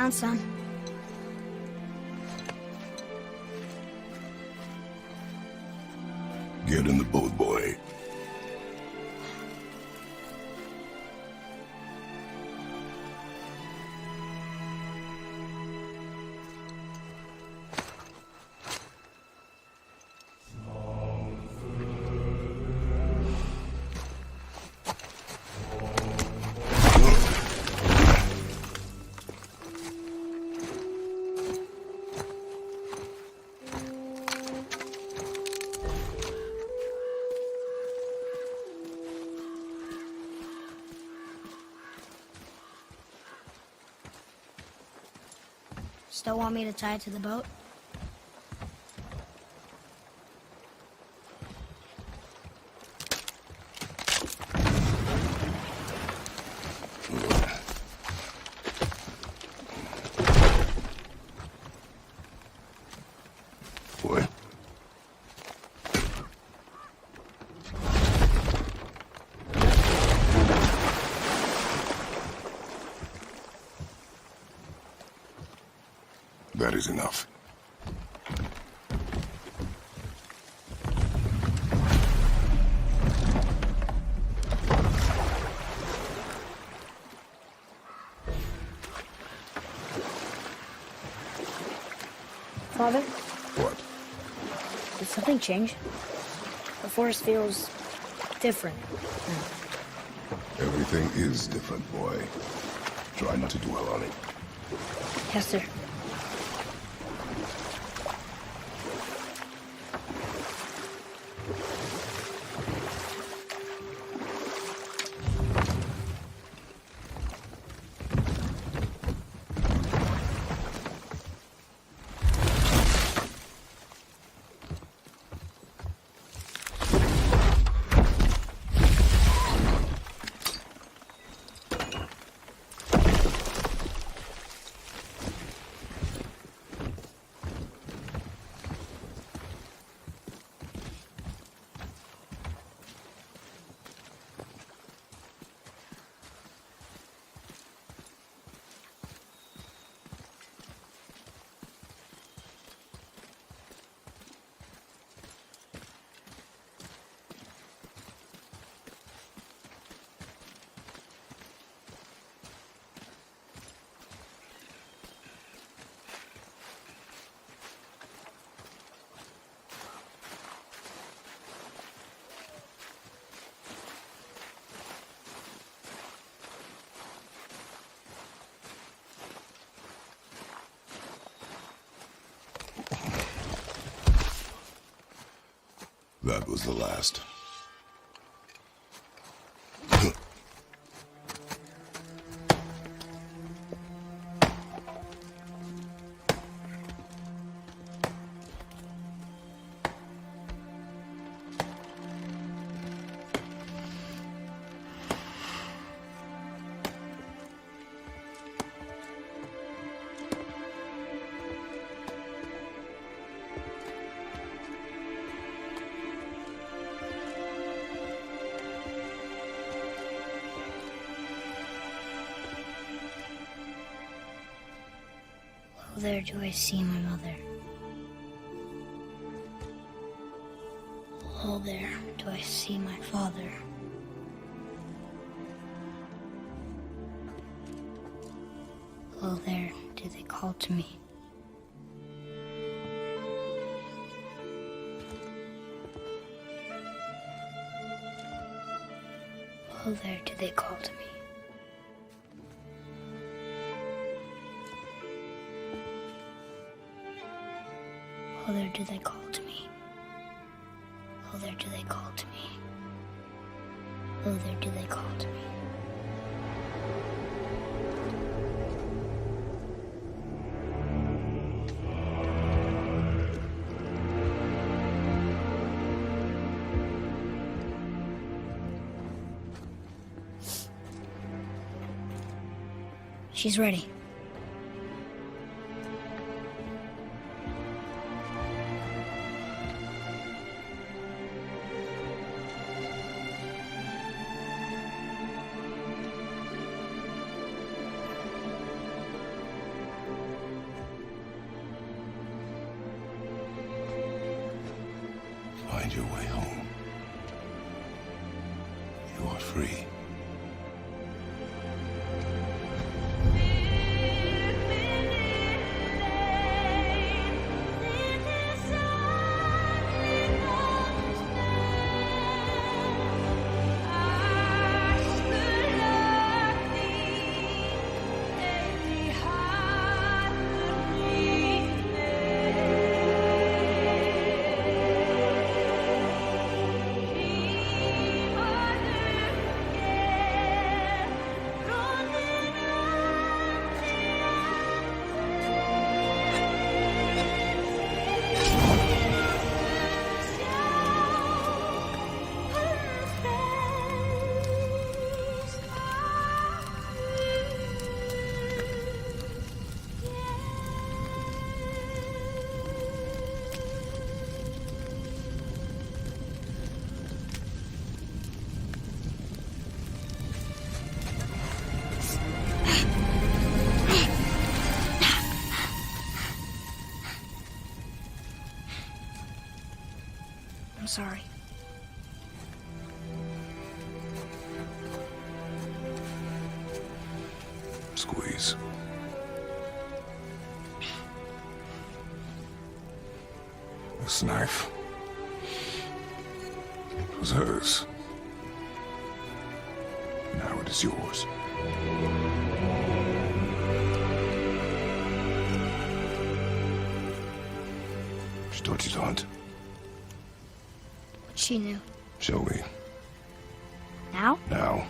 found some. Get in the boat, boy. Still want me to tie it to the boat? Boy. That is enough. Father, What? did something change? The forest feels different. Everything is different, boy. Try not to dwell on it. Yes, sir. That was the last. Oh, there do I see my mother. Oh, there do I see my father. Oh, there do they call to me. Oh, there do they call to me. Oh, there do they call to me. Oh, there do they call to me. Oh, there do they call to me. She's ready. find your way home. You are free. I'm sorry. Squeeze. This knife was hers. Now it is yours. She taught you to hunt. But she knew. Show me. Now? Now.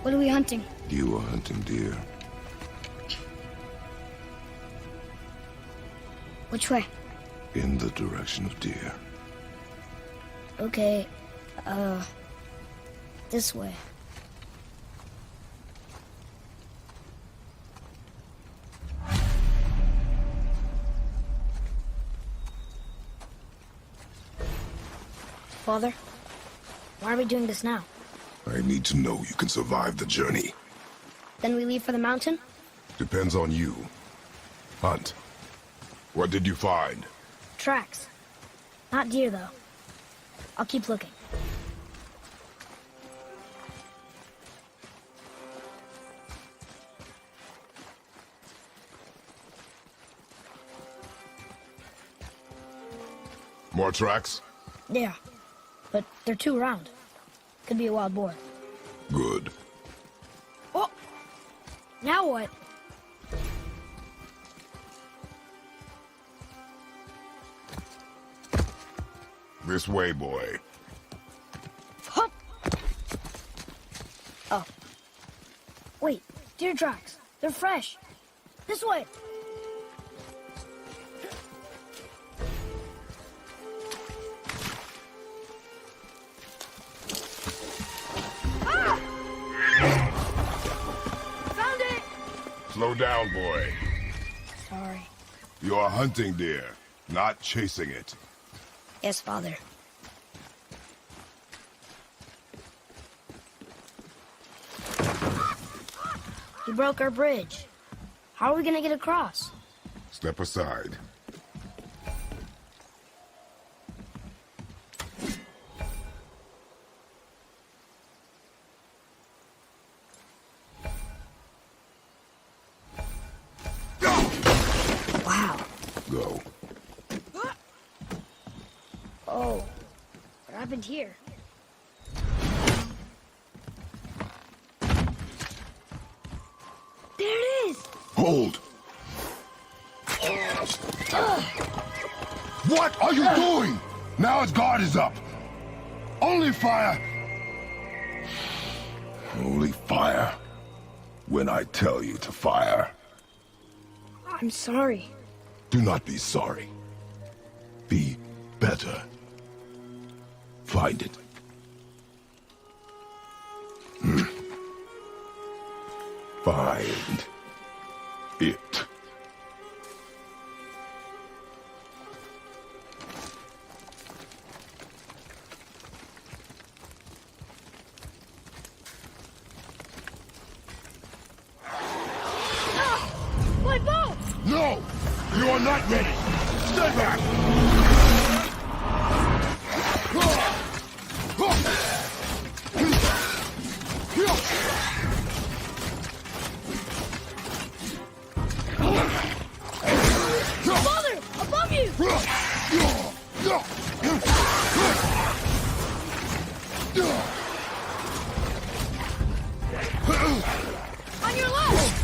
What are we hunting? You are hunting deer. Which way? In the direction of deer. Okay, this way. Father, why are we doing this now? I need to know you can survive the journey. Then we leave for the mountain? Depends on you. Hunt. What did you find? Tracks. Not deer, though. I'll keep looking. More tracks? Yeah, but they're too round. Could be a wild boar. Good. Oh! Now what? This way, boy. Hup! Oh. Wait, deer tracks. They're fresh. This way. Ah! Found it! Slow down, boy. Sorry. You're hunting deer, not chasing it. Yes, Father. You broke our bridge. How are we gonna get across? Step aside. Wow. Go. Oh, what happened here? There it is! Hold! What are you doing? Now its guard is up. Only fire. Only fire. When I tell you to fire. I'm sorry. Do not be sorry. Be better. Find it. Find it. My bow! No! You are not ready! Stay back! Father! Above you! On your left!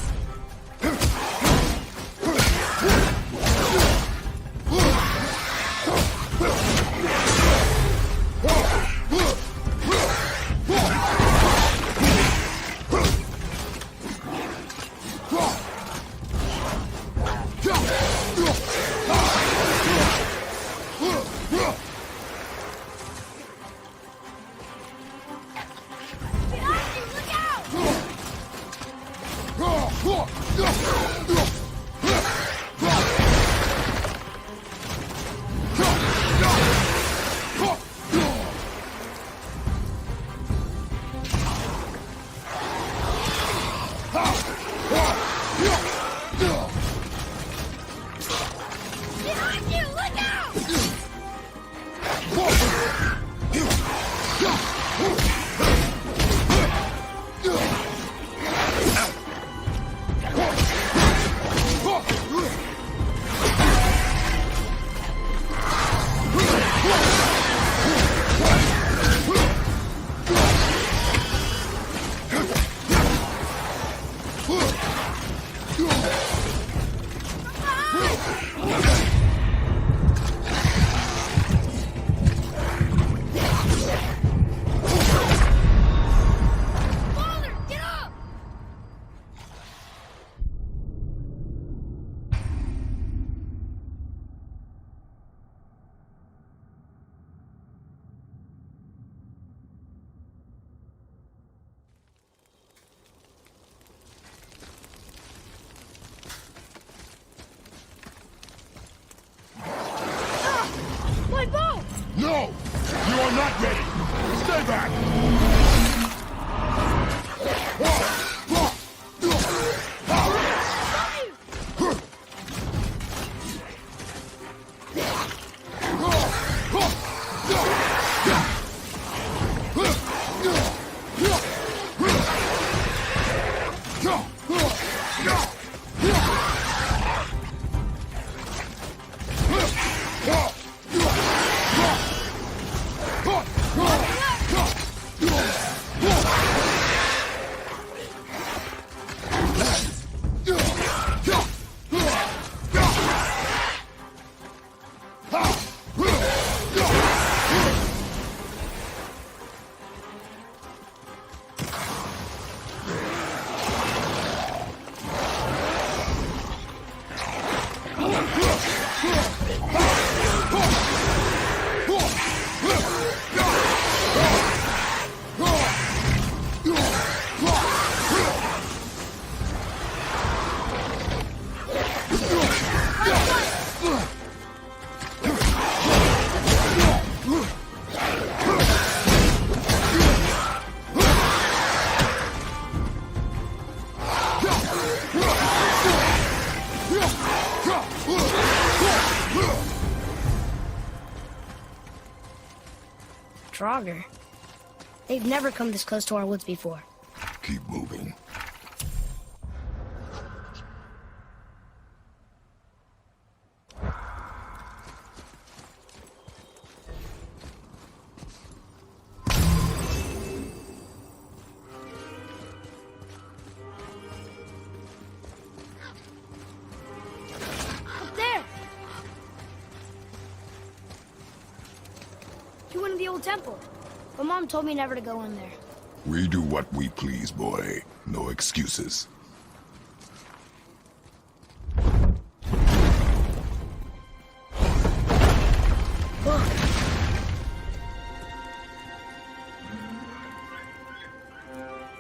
Behind you! Look out! Behind you! Look out! Father, get up! My bow! No! You are not ready! Stay back! Draugr. They've never come this close to our woods before. Keep moving. Up there! You went to the old temple. But Mom told me never to go in there. We do what we please, boy. No excuses. Look.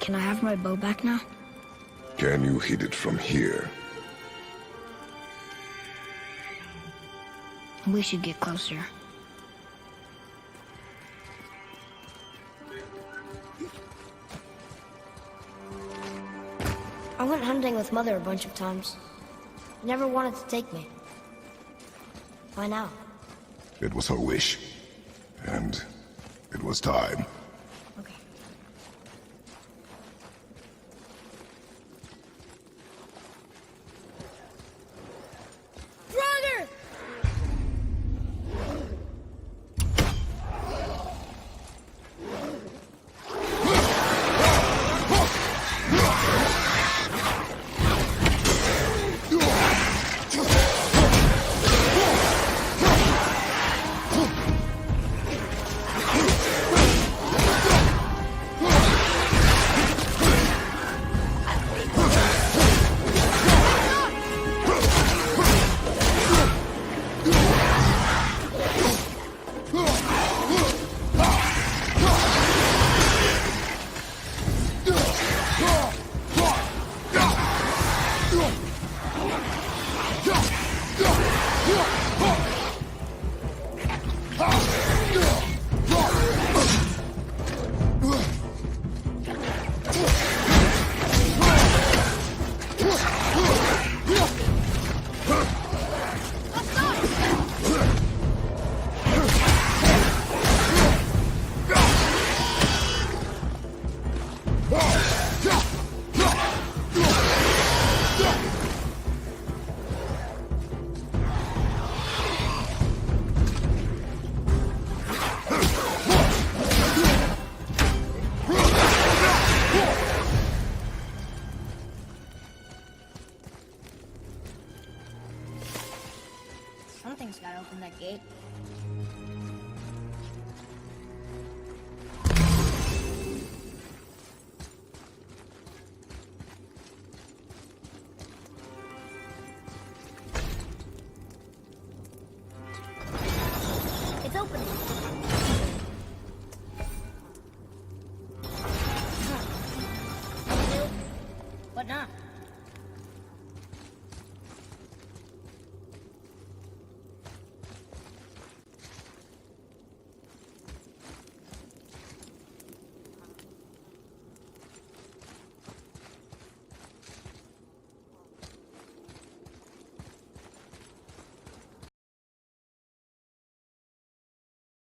Can I have my bow back now? Can you hit it from here? We should get closer. I went hunting with Mother a bunch of times. She never wanted to take me. Why now? It was her wish. And it was time. Okay. Brother! Something's gotta open that gate. It's opening. What not?